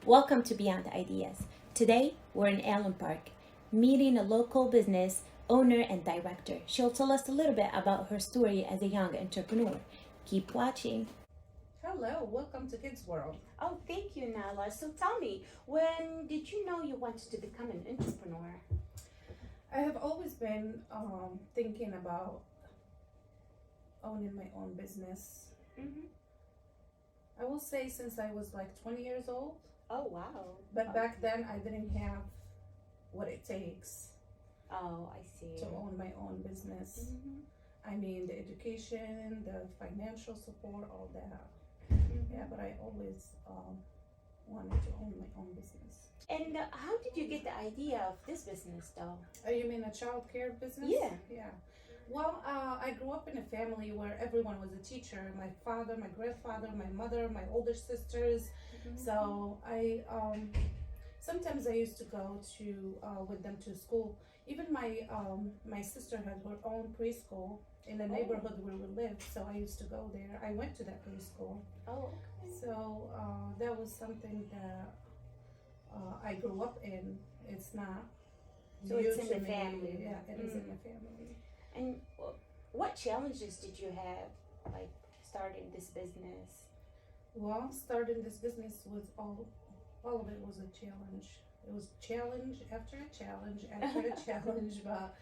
Welcome to Beyond Ideas. Today, we're in Allen Park, meeting a local business owner and director. She'll tell us a little bit about her story as a young entrepreneur. Keep watching. Hello, welcome to Kids World. Oh, thank you, Nahla. So tell me, when did you know you wanted to become an entrepreneur? I have always been thinking about owning my own business. Mm-hmm. I will say since I was like 20 years old, Oh, wow. but back then I didn't have what it takes Oh, I see. to own my own business. Mm-hmm. I mean, the education, the financial support, all that. Mm-hmm. Yeah, but I always wanted to own my own business. And how did you get the idea of this business, though? You mean a child care business? Yeah. Yeah. Well, I grew up in a family where everyone was a teacher. My father, my grandfather, my mother, my older sisters. Mm-hmm. So I sometimes I used to go to with them to school. Even my sister had her own preschool in the neighborhood where we lived. So I used to go there. I went to that preschool. Oh, okay. So that was something that I grew up in. It's not. So new it's in to the me. family. Yeah, it is in the family. And what challenges did you have, like starting this business? Well, starting this business was all of it was a challenge. It was challenge after a challenge after a challenge, but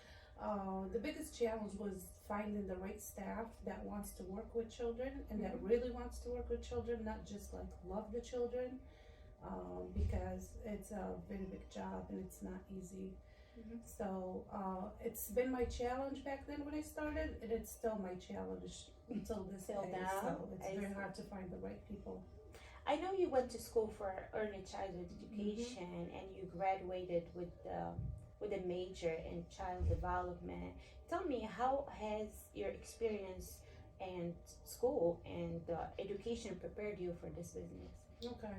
the biggest challenge was finding the right staff that wants to work with children and that really wants to work with children, not just like love the children, because it's a very big job and it's not easy. Mm-hmm. So it's been my challenge back then when I started, and it's still my challenge until this Till day. now, So it's I very see. hard to find the right people. I know you went to school for early childhood education and you graduated with a major in child development. Tell me, how has your experience and school and education prepared you for this business? Okay.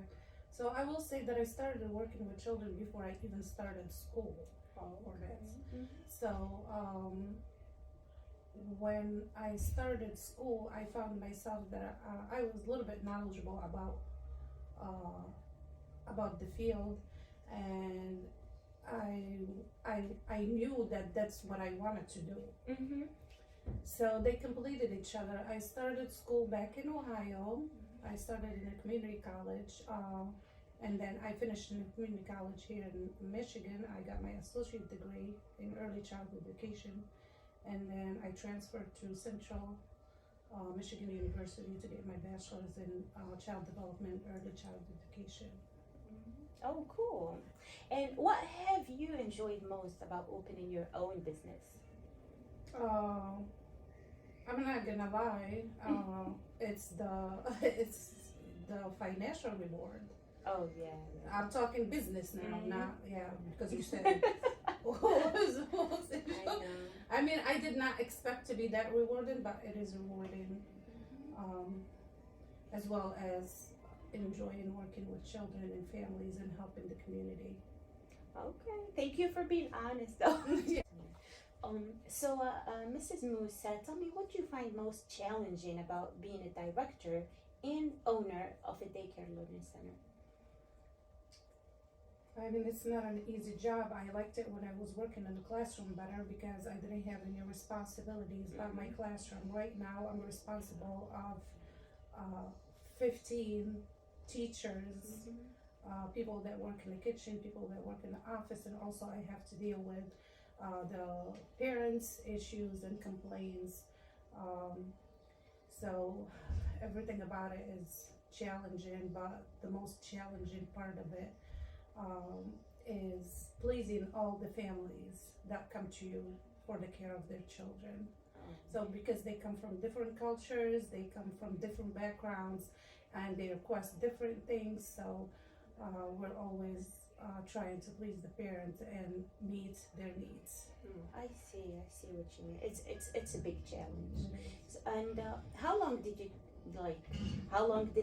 So I will say that I started working with children before I even started school for this. Mm-hmm. So when I started school, I found myself that I was a little bit knowledgeable about the field, and I knew that that's what I wanted to do. Mm-hmm. So they completed each other. I started school back in Ohio. I started in a community college, and then I finished in a community college here in Michigan. I got my associate degree in early childhood education, and then I transferred to Central Michigan University to get my bachelor's in child development, early childhood education. Oh, cool. And what have you enjoyed most about opening your own business? I'm not gonna lie. It's the financial reward. Oh, yeah. I'm talking business now, Mhm. not because you said what was I know. I mean, I did not expect to be that rewarding, but it is rewarding, as well as enjoying working with children and families and helping the community. Okay, thank you for being honest, though. Yeah. Mrs. Musa, tell me what you find most challenging about being a director and owner of a daycare learning center. I mean, it's not an easy job. I liked it when I was working in the classroom better because I didn't have any responsibilities about my classroom. Right now, I'm responsible of 15 teachers, people that work in the kitchen, people that work in the office, and also I have to deal with the parents' issues and complaints. So everything about it is challenging, but the most challenging part of it is pleasing all the families that come to you for the care of their children. So because they come from different cultures, they come from different backgrounds, and they request different things. So we're always trying to please the parents and meet their needs. I see what you mean. It's a big challenge. And how long did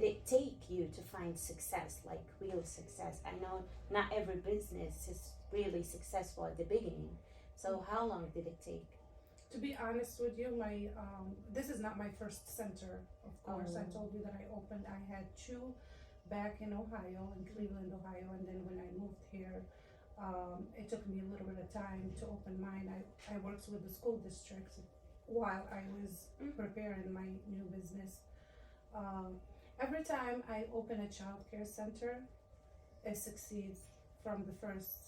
it take you to find success, like real success? I know not every business is really successful at the beginning. So how long did it take? To be honest with you, my this is not my first center. Of course, I told you that I had two back in Ohio, in Cleveland, Ohio, and then when I moved here, it took me a little bit of time to open mine. I worked with the school districts while I was preparing my new business. Every time I open a child care center, it succeeds from the first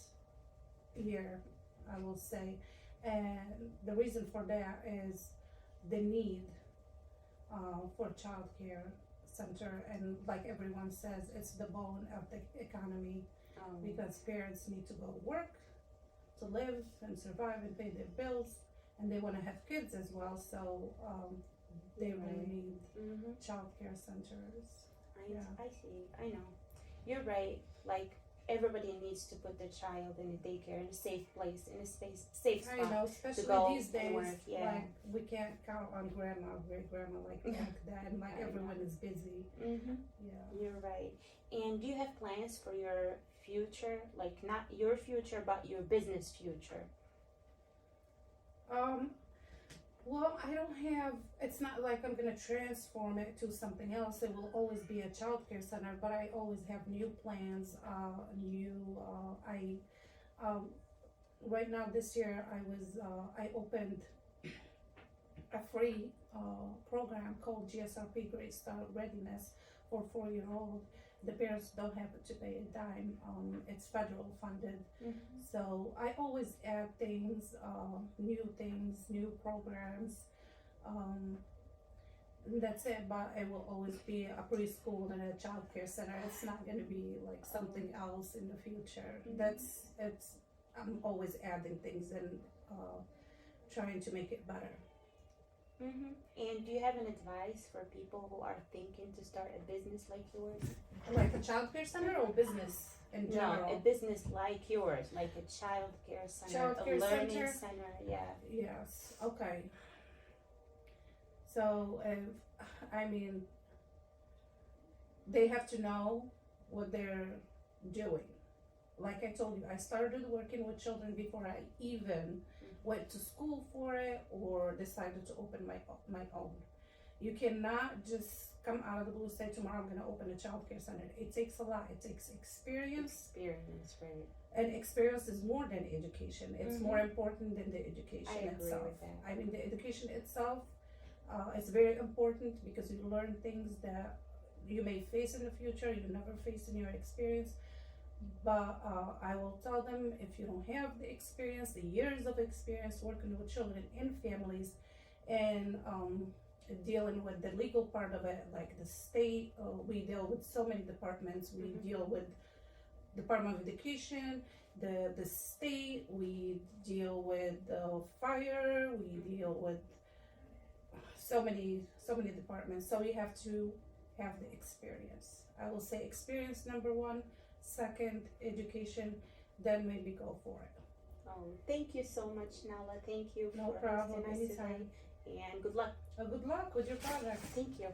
year, I will say. And the reason for that is the need for child care center, and like everyone says, it's the bone of the economy, because parents need to go to work to live and survive and pay their bills, and they want to have kids as well, so they really need child care centers. I see. I know. You're right. Like everybody needs to put their child in a daycare, in a safe place, in a safe spot. I know, to especially go these days, and work. Yeah. like we can't count on grandma, great grandma like back then. Like I know. everyone is busy. Yeah. You're right. And do you have plans for your future? Like not your future, but your business future. Well, I don't have, it's not like I'm gonna transform it to something else. It will always be a childcare center, but I always have new plans, right now this year I opened a free program called GSRP, Great Start Readiness, for 4-year-old. The parents don't have to pay a dime. It's federal funded. So I always add things, new programs. That's it, but it will always be a preschool and a child care center. It's not going to be like something else in the future. I'm always adding things and trying to make it better. And do you have an advice for people who are thinking to start a business like yours? Like a child care center or business in general? No, a business like yours, like a child care center, a learning center. Yeah. Yes. Okay. So, they have to know what they're doing. Like I told you, I started working with children before I even went to school for it or decided to open my own. You cannot just come out of the blue, say tomorrow I'm going to open a child care center. It takes a lot. It takes experience. Experience, right. And experience is more than education. It's more important than the education I agree itself. with that. The education itself is very important because you learn things that you may face in the future, you never face in your experience. But I will tell them, if you don't have the experience, the years of experience working with children and families, and dealing with the legal part of it, like the state, we deal with so many departments. We deal with Department of Education, the state, we deal with fire, we deal with so many departments. So you have to have the experience. I will say experience number one. Second, education, then maybe go for it. Oh, thank you so much, Nahla. Thank you No for problem, hosting us anytime. today. And good luck. Good luck with your project. Thank you.